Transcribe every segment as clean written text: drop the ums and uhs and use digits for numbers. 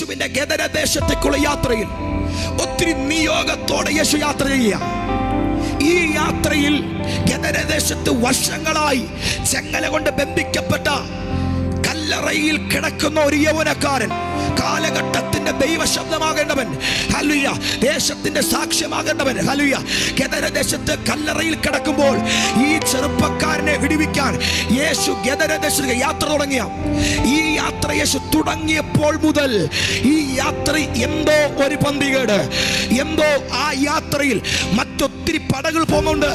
യേശുവിന്റെ ഗദരദേശത്തേക്കുള്ള യാത്രയിൽ ഒത്തിരി നിയോഗത്തോടെ യേശു യാത്ര ചെയ്യുക. ഈ യാത്രയിൽ ഗദരദേശത്ത് വർഷങ്ങളായി ചെങ്ങല കൊണ്ട് ബന്ധിക്കപ്പെട്ട കല്ലറയിൽ കിടക്കുന്ന ഒരു യൗവനക്കാരൻ, കാലഘട്ടത്തിന്റെ ദൈവശബ്ദമാകേണ്ടവൻ, ഹല്ലേലൂയ, ദേശത്തിന്റെ സാക്ഷ്യമാകേണ്ടവൻ, ഹല്ലേലൂയ, ഗദരദേശത്ത് കല്ലറയിൽ കിടക്കുമ്പോൾ ഈ ചെറുപ്പക്കാരനെ വിടുവിക്കാൻ യേശു ഗദരദേശത്ത് യാത്ര തുടങ്ങിയ. ഈ യാത്ര യേശു തുടങ്ങിയപ്പോൾ മുതൽ ഈ യാത്ര എന്തോ ഒരു പന്തികേട്, എന്തോ ആ യാത്രയിൽ മറ്റൊത്തിരി പടകൾ പോകുന്നുണ്ട്,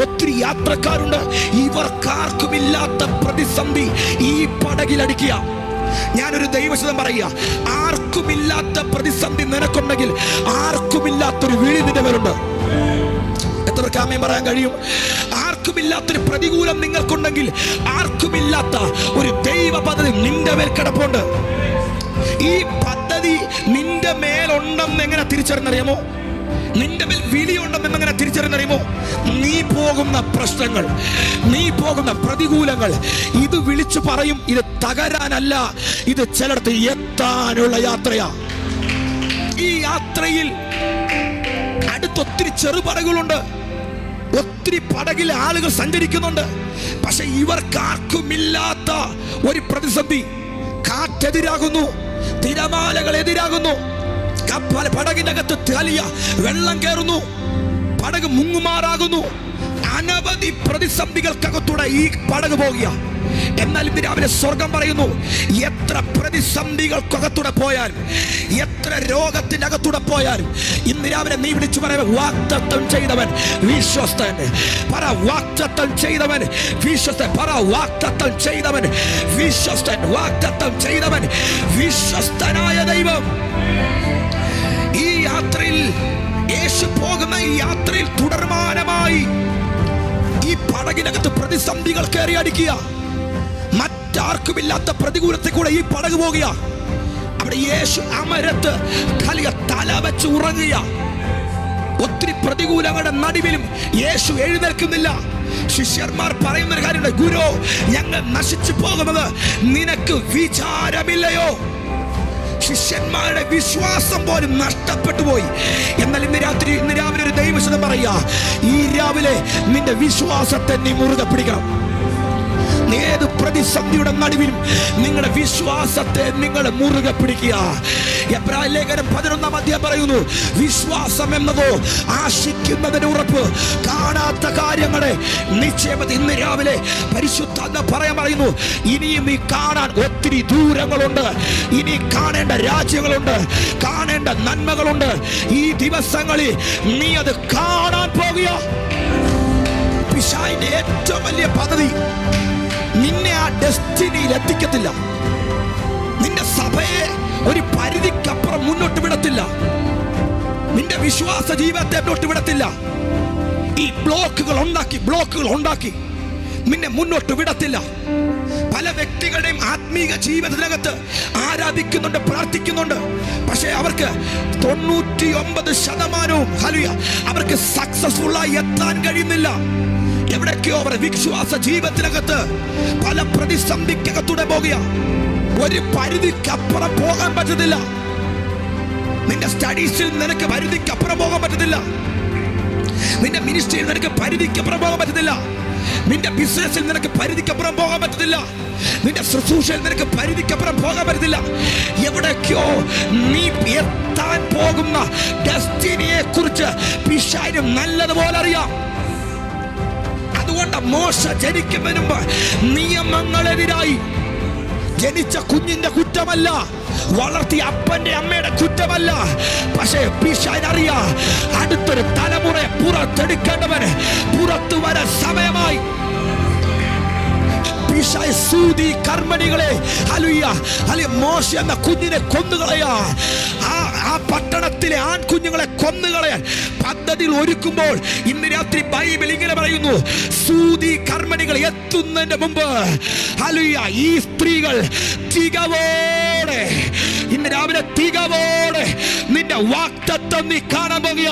ഒത്തിരി യാത്രക്കാരുണ്ട്. ഇവർക്കാർക്കുമില്ലാത്ത പ്രതിസന്ധി ഈ പടകിലടിക്കുക. ഞാനൊരു ദൈവശബ്ദം പറയുക, ആർക്കുമില്ലാത്ത പ്രതിസന്ധി നിനക്കുണ്ടെങ്കിൽ ആർക്കുമില്ലാത്തൊരു വിളി നിന്റെ പേരുണ്ട്. എത്ര കാമ്യം പറയാൻ കഴിയും? ആർക്കുമില്ലാത്തൊരു പ്രതികൂലം നിങ്ങൾക്കുണ്ടെങ്കിൽ ആർക്കുമില്ലാത്ത ഒരു ദൈവ പദ്ധതി നിന്റെ മേൽ കിടപ്പുണ്ട്. ഈ പദ്ധതി നിന്റെ മേലുണ്ടെന്ന് എങ്ങനെ തിരിച്ചറിഞ്ഞറിയാമോ? നിന്റെ മേൽ വിളിയുണ്ടെന്ന് എങ്ങനെ തിരിച്ചറിഞ്ഞറിയുമോ? നീ പോകുന്ന പ്രശ്നങ്ങൾ, നീ പോകുന്ന പ്രതികൂലങ്ങൾ, ഇത് വിളിച്ചു പറയും ഇത് തകരാനല്ല, ഇത് ചിലടത്ത് എത്താനുള്ള യാത്രയാ. ഈ യാത്രയിൽ അടുത്തൊത്തിരി ചെറുപടകളുണ്ട്, ഒത്തിരി പടകിൽ ആളുകൾ സഞ്ചരിക്കുന്നുണ്ട്. പക്ഷെ ഇവർക്കാർക്കുമില്ലാത്ത ഒരു പ്രതിസന്ധി. കാറ്റെതിരാകുന്നു, തിരമാലകൾ എതിരാകുന്നു, പടകിനകത്ത് തലിയ വെള്ളം കയറുന്നു, പടക് മുങ്ങുമാറാകുന്നു. അനവധി പ്രതിസന്ധികൾക്കകത്തൂടെ ഈ പടക് പോകുക. എന്നാൽ ഇന്ന് രാവിലെ സ്വർഗം പറയുന്നു, എത്ര പ്രതിസന്ധികൾക്കകത്തൂടെ പോയാലും, എത്ര രോഗത്തിനകത്തൂടെ പോയാലും, ഇന്ന് രാവിലെ നീ വിളിച്ചു പറയുക, വാഗ്ദത്തം ചെയ്തവൻ വിശ്വസ്തൻ. പറ, വാഗ്ദത്തം ചെയ്തവൻ വിശ്വസ്തൻ. പറ, വാഗ്ദത്തം ചെയ്തവൻ വിശ്വസ്തൻ. വാഗ്ദത്തം ചെയ്തവൻ വിശ്വസ്തനായ ദൈവം. ഈ യാത്രയിൽ, യേശു പോകുന്ന ഈ യാത്രയിൽ തുടർമാനമായി ഈ പടകിനകത്ത് പ്രതിസന്ധികൾ കയറി അടിക്കുക. മറ്റാർക്കുമില്ലാത്ത പ്രതികൂലത്തെ കൂടെ ഈ പടക് പോകുക. അവിടെ യേശു അമരത്ത് തല വെച്ച് ഉറങ്ങുക. ഒത്തിരി പ്രതികൂലങ്ങളുടെ നടുവിലും യേശു എഴുന്നേൽക്കുന്നില്ല. ശിഷ്യന്മാർ പറയുന്ന ഒരു കാര്യമുണ്ട്, ഗുരു, ഞങ്ങൾ നശിച്ചു പോകുന്നത് നിനക്ക് വിചാരമില്ലയോ? ശിഷ്യന്മാരുടെ വിശ്വാസം പോലും നഷ്ടപ്പെട്ടു പോയി. എന്നാൽ ഇന്ന് രാവിലെ ഒരു ദൈവശബ്ദം പറയുക, ഈ രാവിലെ നിന്റെ വിശ്വാസത്തെ നീ മുറുകെ പിടിക്കണം. ഏത് പ്രതിസന്ധിയുടെ നടുവിലും നിങ്ങളുടെ വിശ്വാസത്തെ നിങ്ങൾ മുറുകെ പിടിക്കുക. എബ്രായ ലേഖനം 11-ാം അധ്യായം പറയുന്നു, വിശ്വാസം എന്നതോ ആശിക്കുന്നതിന് ഉറപ്പ്, കാണാത്ത കാര്യങ്ങളെ നിശ്ചയം. ഇന്ന് രാവിലെ പരിശുദ്ധാത്മാവ് പറയാൻ പറയുന്നു, ഇനിയും നീ കാണാൻ ഒത്തിരി ദൂരങ്ങളുണ്ട്, ഇനി കാണേണ്ട രാജ്യങ്ങളുണ്ട്, കാണേണ്ട നന്മകളുണ്ട്. ഈ ദിവസങ്ങളിൽ നീ അത് കാണാൻ പോകുക. പിശാചിന്റെ ഏറ്റവും വലിയ പദ്ധതി നിന്നെ ആ ഡെസ്റ്റിനിയിൽ എത്തിക്കത്തില്ല. നിന്റെ സഭയെ ഒരു പരിധിക്കപ്പുറം മുന്നോട്ട് വിടത്തില്ല. നിന്റെ വിശ്വാസ ജീവിതത്തെ മുന്നോട്ട് വിടത്തില്ല. ഈ ബ്ലോക്കുകൾ ഉണ്ടാക്കി നിന്നെ മുന്നോട്ട് വിടത്തില്ല. പല വ്യക്തികളുടെയും ആത്മീക ജീവിതത്തിനകത്ത് ആരാധിക്കുന്നുണ്ട്, പ്രാർത്ഥിക്കുന്നുണ്ട്. പക്ഷേ അവർക്ക് 99% ഹല്ലേലൂയ അവർക്ക് സക്സസ്ഫുള്ളായി എത്താൻ കഴിയുന്നില്ല. എവിടേക്കോ അവർ വിശ്വാസ ജീവിതത്തിനകത്ത് പല പ്രതിസന്ധിക്കകത്തൂടെ പോകുക. ഒരു പരിധിക്കപ്പുറം പോകാൻ പറ്റത്തില്ല. നിന്റെ സ്റ്റഡീസിൽ നിനക്ക് പരിധിക്കപ്പുറം പോകാൻ പറ്റത്തില്ല. നിന്റെ മിനിസ്ട്രിയിൽ നിനക്ക് പരിധിക്കപ്പുറം പോകാൻ പറ്റത്തില്ല. നിന്റെ ബിസിനസ്സിൽ നിനക്ക് പരിധിക്കപ്പുറം പോകാൻ പറ്റത്തില്ല. നിന്റെ ശുശ്രൂഷയിൽ നിനക്ക് പരിധിക്കപ്പുറം പോകാൻ പറ്റത്തില്ല. എവിടേക്കോ നീ എത്താൻ പോകുന്ന ഡെസ്റ്റിനിയെ കുറിച്ച് പിശാചിന് നല്ലതുപോലെ അറിയാം. അതുകൊണ്ട് മോശ ജനിക്കുന്നതിന് മുമ്പ് നിയമങ്ങളെതിരായി ജനിച്ച കുഞ്ഞിന്റെ കുറ്റമല്ല, വളർത്തിയ അപ്പന്റെ അമ്മയുടെ കുറ്റമല്ല. പക്ഷേ പിശാചിനറിയാ, അടുത്തൊരു തലമുറയെ പുറത്തെടുക്കേണ്ടവന് പുറത്തു വരാൻ സമയമായി. സൂതി കർമ്മണികളെ മോശ എന്ന കുഞ്ഞിനെ കൊന്നുകളയാ, ആ പട്ടണത്തിലെ ആൺകുഞ്ഞുങ്ങളെ കൊന്നുകളയാൻ പദ്ധതിയിൽ ഒരുക്കുമ്പോൾ ഇന്ന് രാത്രി ബൈബിൾ ഇങ്ങനെ പറയുന്നു, സൂതി കർമ്മണികൾ എത്തുന്നതിന്റെ മുമ്പ് ഈ സ്ത്രീകൾ തികവോടെ, ഇന്ന് രാവിലെ തികവോടെ നിന്റെ വാഗ്ദത്തം നീ കാണാൻ പോകുക.